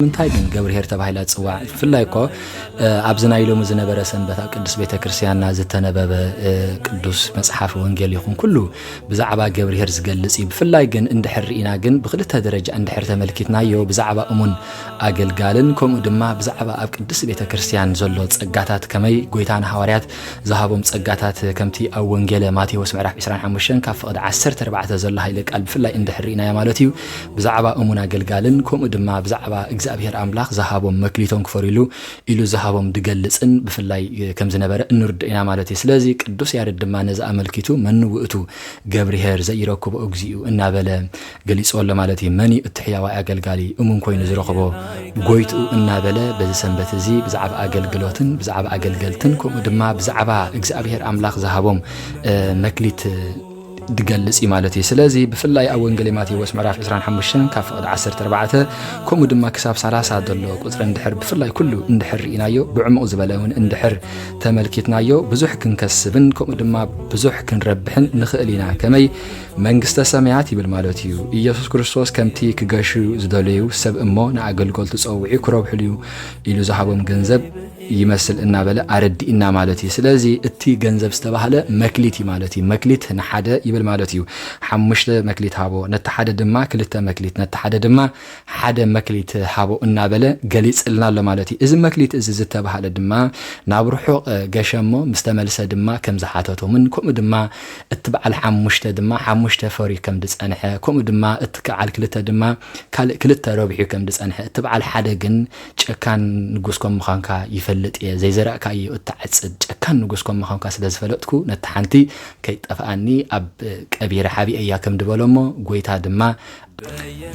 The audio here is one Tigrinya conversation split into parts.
ምንታይ ግን ገብርሄር ተባሂላ ጽዋዕ ፍላይኮ አብዝናይሎም ዝነበረ ሰንበት ቅዱስ ቤተክርስቲያንና ዝተነበበ ቅዱስ መጽሐፍ ወንጌል ይኹን ኩሉ ብዛዕባ ገብርሄር ዝገልጽ ብፍላይ ግን እንድሕርኢና ግን ብክልተ ደረጃ እንድሕር ተመልኪትናዮ ብዛዕባ እሙን አገልጋልን ከምኡ ድማ ብዛዕባ ኣብ ቅዱስ ቤተክርስቲያን ዘሎ ጸጋታት ከመይ ጎይታና ሐዋርያት ዝሃቦም ጸጋታት ከምቲ ኣብ ወንጌል ማቴዎስ ምዕራፍ 25 ካብ ፍቅድ 14 ዘሎ ኃይለ ቃል ብፍላይ እንድሕርኢና ማለት እዩ ብዛዕባ እሙን አገልጋልን ከምኡ ድማ ብዛዕባ እግዚአብሔር አምላክ ዝሃቦም መክሊቶም ክፈሪሉ ኢሉ ዝሃቦም ድገልጽን ብፍላይ ከም ዝነበረ እንርድኢና ማለት እዩ ስለዚ ቅዱስ ያሬድ ድማ ነዛ አመልኪቱ መን ውእቱ ገብርሄር ዘይረክቦ እግዚኡ እናበለ ገሊጾሎ ማለት እዩ መኒ እትሕያዋ አገልጋሊ እሙን ኮይኑ ዝረክቦ ጎይቱ እናበለ በዚ ሰንበት እዚ ብዛዕባ አገልግሎትን ብዛዕባ አገልገልትን ከምኡ ድማ ብዛዕባ እግዚአብሔር አምላክ ዝሃቦም መክሊት ድገልጽ ማለት እዩ ስለዚ ብፍላይ ኣብ ወንጌል ማቴዎስ ምዕራፍ 25 ካብ ፍቅድ 14 ከምኡ ድማ ክሳብ 30 ዘሎ ቁጽሪ እንድሕር ብፍላይ ኩሉ እንድሕር ኢናዮ ብዕሙቕ ዝበለውን እንድሕር ተመልኪትናዮ ብዙሕ ክንከስብን ከምኡ ድማ ብዙሕ ክንረብሕን ንኽእል ኢና ከመይ መንግስተ ሰማያት ይብል ማለት እዩ ኢየሱስ ክርስቶስ ከምቲ ክገሹ ዝደለዩ ሰብ እሞ ንኣገልግሎት ጸውዒ ክረብሕሉ ኢሉ ዝሃቦም ገንዘብ ይመስል እናበለ አረዲኢና ማለት እዩ ስለዚ እቲ ገንዘብ ዝተባሃለ መክሊት ማለት እዩ መክሊት ንሓደ ይብል ማለት እዩ ሓሙሽተ መክሊት ሃቦ ነቲ ሓደ ድማ ክልተ መክሊት ነቲ ሓደ ድማ ሓደ መክሊት ሃቦ እናበለ ገሊጽልና ኣሎ ማለት እዩ እዚ መክሊት እዚ ዝተባሃለ ድማ ናብ ርሑቕ ገሸሞ ምስተመልሰ ድማ ከም ዝሓተቶምን ከምኡ ድማ እቲ በዓል ሓሙሽተ ድማ ሓሙሽተ ፈሪ ከም ድጸንሐ ከምኡ ድማ እቲ ከዓል ክልተ ድማ ካልእ ክልተ ረብሒ ከም ድጸንሐ እቲ በዓል ሓደ ግን ጨካን ንጉስ ከም ምዃንካ ይፈልጥ ዘይዘራእካዮ እትዓጽድ ጨካን ንጉስ ከም ምዃንካ ስለዝፈለጥኩ ነቲ ሓንቲ ከይጠፋኣኒ ኣብ ቀቢረ ሓቢእያ ከም ድበሎሞ ጎይታ ድማ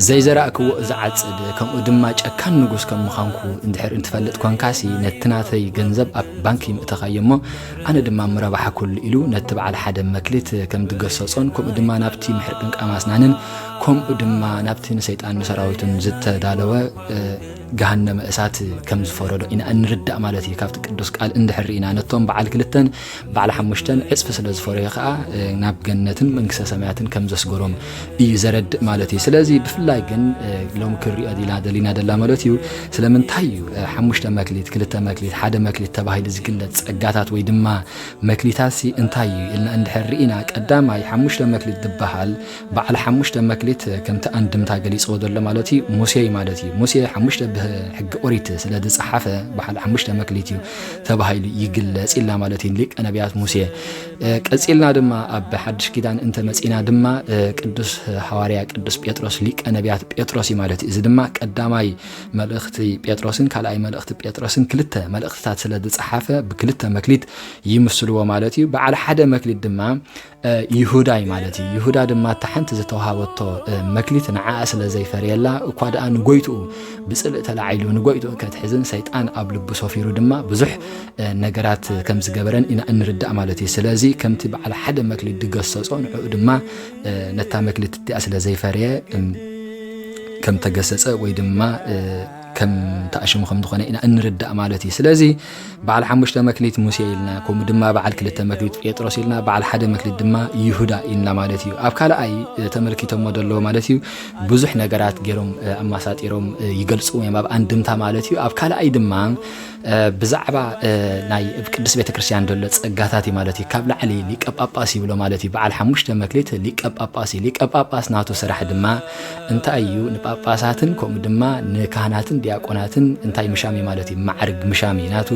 ዘይዘራእክዎ ዝዓጽድ ከምኡ ድማ ጨካን ንጉስ ከም ምዃንኩ እንድሕር እንትፈልጥ ኮንካሲ ነትናተይ ገንዘብ ኣብ ባንኪ ምእተኻዮሞ ኣነ ድማ ምረባሕ ኩሉ ኢሉ ነቲ በዓል ሓደ መክሊት ከም ድገሰጾን ከምኡ ድማ ናብቲ ምሕር ቅንቃማስናንን ከምኡ ድማ ናብቲ ንሰይጣን ሰራዊቱን ዝተዳለወ ገሃነመ እሳት ከም ዝፈረዶ ኢና እንርዳእ ማለት እዩ ካብቲ ቅዱስ ቃል እንድሕርኢና ነቶም በዓል ክልተን በዓል ሓሙሽተን ዕጽፊ ስለ ዝፈረዩ ከዓ ናብ ገነትን መንግስተ ሰማያትን ከም ዘስገሮም እዩ ዘረድእ ማለት እዩ ስለዚ ብፍላይ ግን ሎም ክሪኦ ደሊና ደላ ማለት እዩ ስለምንታይ እዩ ሓሙሽተ መክሊት ክልተ መክሊት ሓደ መክሊት ተባሂሉ ዝግለጽ ጸጋታት ወይ ድማ መክሊታት እንታይ እዩ ኢልና እንድሕርኢና ቀዳማይ ሓሙሽተ መክሊት ዝበሃል በዓል ሓሙሽተ መክሊት ከምቲ አንድምታ ገሊጽዎ ዘሎ ማለት እዩ ሙሴ ማለት እዩ ሙሴ ሓሙሽተ ሕጊ ኦሪት ስለ ዝጸሓፈ በዓል ሓሙሽተ መክሊት እዩ ተባሂሉ ይግለጽ ኢልና ማለት እዩ ሊቀ ነቢያት ሙሴ ቀጺልና ድማ ኣብ ሓድሽ ኪዳን እንተ መጺና ድማ ቅዱስ ሐዋርያ ቅዱስ ጴጥሮስ ሊቀ ነቢያት ጴጥሮስ ማለት እዩ እዚ ድማ ቀዳማይ መልእኽቲ ጴጥሮስን ካልኣይ መልእኽቲ ጴጥሮስን ክልተ መልእኽትታት ስለ ዝጸሓፈ ብክልተ መክሊት ይምስልዎ ማለት እዩ በዓል ሓደ መክሊት ድማ ይሁዳይ ማለት እዩ ይሁዳ ድማ ተሓንቲ ዝተዋሃበቶ መክሊት ንዓኣ ስለ ዘይፈርየላ እኳ ደኣ ንጎይትኡ ብጽልእ ተላዒሉ ንጎይትኡ ከትሕዝን ሰይጣን ኣብ ልቡ ሰፊሩ ድማ ብዙሕ ነገራት ከም ዝገበረን ኢና እንርዳእ ማለት እዩ ስለዚ ከምቲ በዓል ሓደ መክሊት ድገሰጾ ንዕኡ ድማ ነታ መክሊት እቲኣ ስለ ዘይፈርየ ከም ተገሰጸ ወይ ድማ ከም ተኣሽሙ ከም ዝኾነ ኢና እንርዳእ ማለት እዩ ስለዚ በዓል ሓሙሽተ መክሊት ሙሴ ኢልና ከምኡ ድማ በዓል ክልተ መክሊት ጴጥሮስ ኢልና በዓል ሓደ መክሊት ድማ ይሁዳ ኢልና ማለት እዩ ኣብ ካልኣይ ተመልኪቶሞ ደለዎ ማለት እዩ ብዙሕ ነገራት ገይሮም ኣማሳጢሮም ይገልጹ እዮም ኣብ አንድምታ ማለት እዩ ኣብ ካልኣይ ድማ ብዛዕባ ናይ ቅዱስ ቤተክርስቲያን ደሎ ጸጋታት ማለት እዩ ካብ ላዕሊ ሊቀ ጳጳስ ይብሎ ማለት እዩ በዓል ሓሙሽተ መክሊት ሊቀ ጳጳስ ናቱ ስራሕ ድማ እንታይ እዩ ንጳጳሳትን ከምኡ ድማ ንካህናትን ዲያቆናትን እንታይ ምሻሚ ማለት እዩ ማዕርግ ምሻሚ ናቱ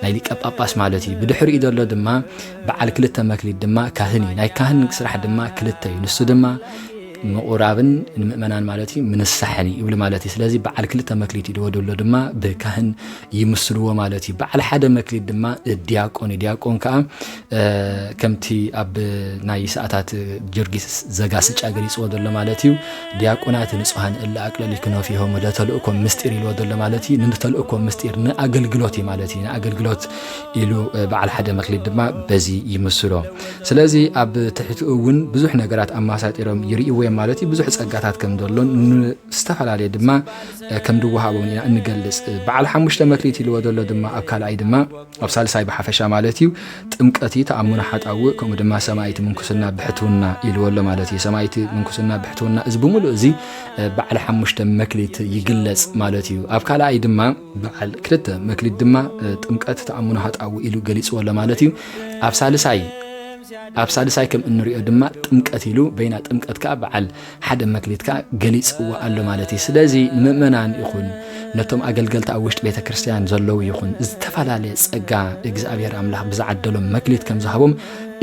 ናይ ሊቀ ጳጳስ ማለት እዩ ብድሕሪኡ ዘሎ ድማ በዓል ክልተ መክሊት ድማ ካህን እዩ ናይ ካህን ስራሕ ድማ ክልተ እዩ ንሱ ድማ ምቁራብን ንምእመናን ማለት እዩ ምንሳሕኒ ይብል ማለት እዩ ስለዚ በዓል ክልተ መክሊት ይደወደሎ ድማ ብካህን ይምስልዎ ማለት እዩ በዓል ሓደ መክሊት ድማ ዲያቆን ከዓ ከምቲ ኣብ ናይ ሰዓታት ጀርጊስ ዘጋስጫ ገሊጽዎ ዘሎ ማለት እዩ ዲያቆናት ንጹሃን እላ አቅለል ክነፊሆም ለተልእኮ ምስጢር ይልዎ ዘሎ ማለት እዩ ንተልእኮ ምስጢር ንኣገልግሎት ማለት እዩ ንኣገልግሎት ኢሉ በዓል ሓደ መክሊት ድማ በዚ ይምስሎ ስለዚ ኣብ ትሕቲኡ እውን ብዙሕ ነገራት ኣማሳጢሮም ይርእይዎ مالتي بزح ጸጋታት ከም ደሎን ዝተፈላልየ ድማ ከም ድወሃቦን ኢና እንገልጽ በዓል ሓሙሽተ መክሊት ኢልዎ ደሎ ድማ ኣብ ካልኣይ ድማ ኣብ ሳልሳይ ብሓፈሻ ማለት እዩ ጥምቀቲ ተኣሙና ሓጣው ከምኡ ድማ ሰማይቲ ምንኩስና ብሕትውና ኢልዎሎ ማለት እዩ ሰማይቲ ምንኩስና ብሕትውና እዚ ብሙሉእ እዚ በዓል ሓሙሽተ መክሊት ይግለጽ ማለት እዩ ኣብ ካልኣይ ድማ በዓል ክልተ መክሊት ድማ ጥምቀት ተኣሙና ሓጣው ኢሉ ገሊጽዎሎ ማለት እዩ ኣብ ሳልሳይ ከም እንሪኦ ድማ ጥምቀት ኢሉ በይና ጥምቀት ካ በዓል ሓደ መክሊት ካ ገሊጽዎ ኣሎ ማለት እዩ ስለዚ ምእመናን ይኹን ነቶም አገልገልቲ ኣብ ውሽጢ ቤተክርስቲያን ዘለው ይኹን ዝተፈላልየ ጸጋ እግዚአብሔር አምላኽ ብዛዓደሎም መክሊት ከም ዝሃቦም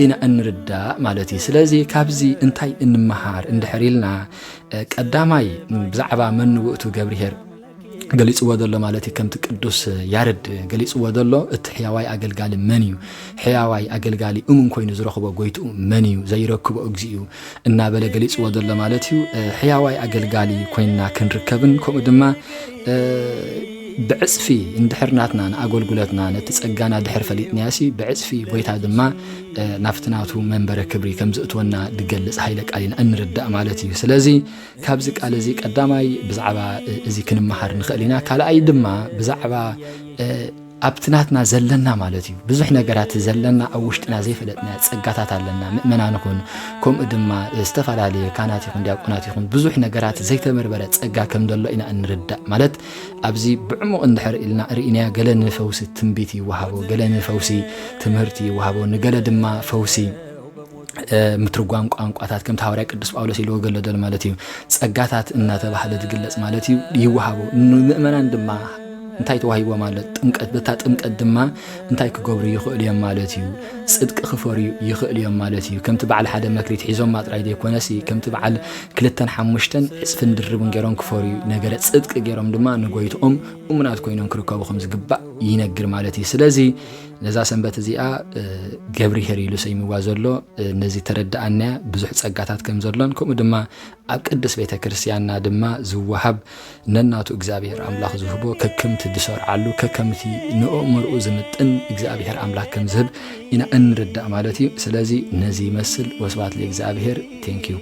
ኢና እንርዳእ ማለት እዩ ስለዚ ካብዚ እንታይ እንመሃር እንድሕሪልና ቀዳማይ ብዛዕባ መንውእቱ ገብርሄር ገሊጽዎ ደሎ ማለት ከምቲ ቅዱስ ያሬድ ገሊጽዎ ደሎ እቲ ሕያዋይ አገልጋሊ መን እዩ ሕያዋይ አገልጋሊ ኮይኑ ዝረኽቦ ጎይቱ መን እዩ ዘይረክቦ እግዚኡ እናበለ ገሊጽዎ ደሎ ማለት እዩ ሕያዋይ አገልጋሊ ኮይና ክንርከብን ከምኡ ድማ بعصفي اندحرناتنا نأقولقولتنا نتسقانا دحر فليتنياسي بعصفي بويتا دما نافتناتو منبر كبري كمزئتونا دقلس هايلك علينا أنردأ مالتي سلازي كابزك على زيك قدامي بزعبا زي كنمحر نخلينا كالا أي دما بزعبا أبتناتنا زلنا مالتي بزح نجارات زلنا أوشتنا زي فلتنا تسقطات علينا مؤمنا نكون كم قدما استفعل عليه كانت يكون دياقونات يكون بزح نجارات زي تمربرة تسقى كم دلنا إنا نردأ مالت أبزي بعمق اندحر إلنا رئينا قلنا فوسي تنبيتي وهابو قلنا فوسي تمهرتي وهابو نقل دما فوسي مترجم قانقاتات كم تحاوري قدس باولوس يلو قال دل مالتي تسقطات إن تبحث تقلص مالتي يوهابو مؤمنا دما انتاي توهيبو مالت ጥምቀት በታጥምቀት ድማ እንታይ ክገብሩ ይኽእል እዮም ማለት እዩ ጽድቅ ክፈሩ ይኽእል እዮም ማለት እዩ ከምቲ በዓል ሓደ መክሊት ሒዞም ማጥራይ ደይኮነሲ ከምቲ በዓል 2-5 ዕጽፍን ድርብን ገይሮም ክፈሩ ነገረ ጽድቅ ገይሮም ድማ ንጎይቶኦም እሙናት ኮይኖም ክርከቡ ከም ዝግባእ ይነግር ማለት እዩ ስለዚ ነዛ ሰንበት እዚኣ ገብሪ ሄሪሉ ሰይምዋ ዘሎ ነዚ ተረዳኣና ብዙሕ ጸጋታት ከም ዘሎን ከምኡ ድማ ኣብ ቅዱስ ቤተክርስቲያንና ድማ ዝወሃብ ነናቱ እግዚአብሔር አምላኽ ዝህቦ ከከምቲ ድሰርዓሉ ከከምቲ ንእምርኡ ዝምጥን እግዚአብሔር አምላኽ ከም ዝህብ ኢና እንርዳእ ማለት እዩ ስለዚ ነዚ ይመስል ወስብሐት ለእግዚአብሔር ቴንክ ዩ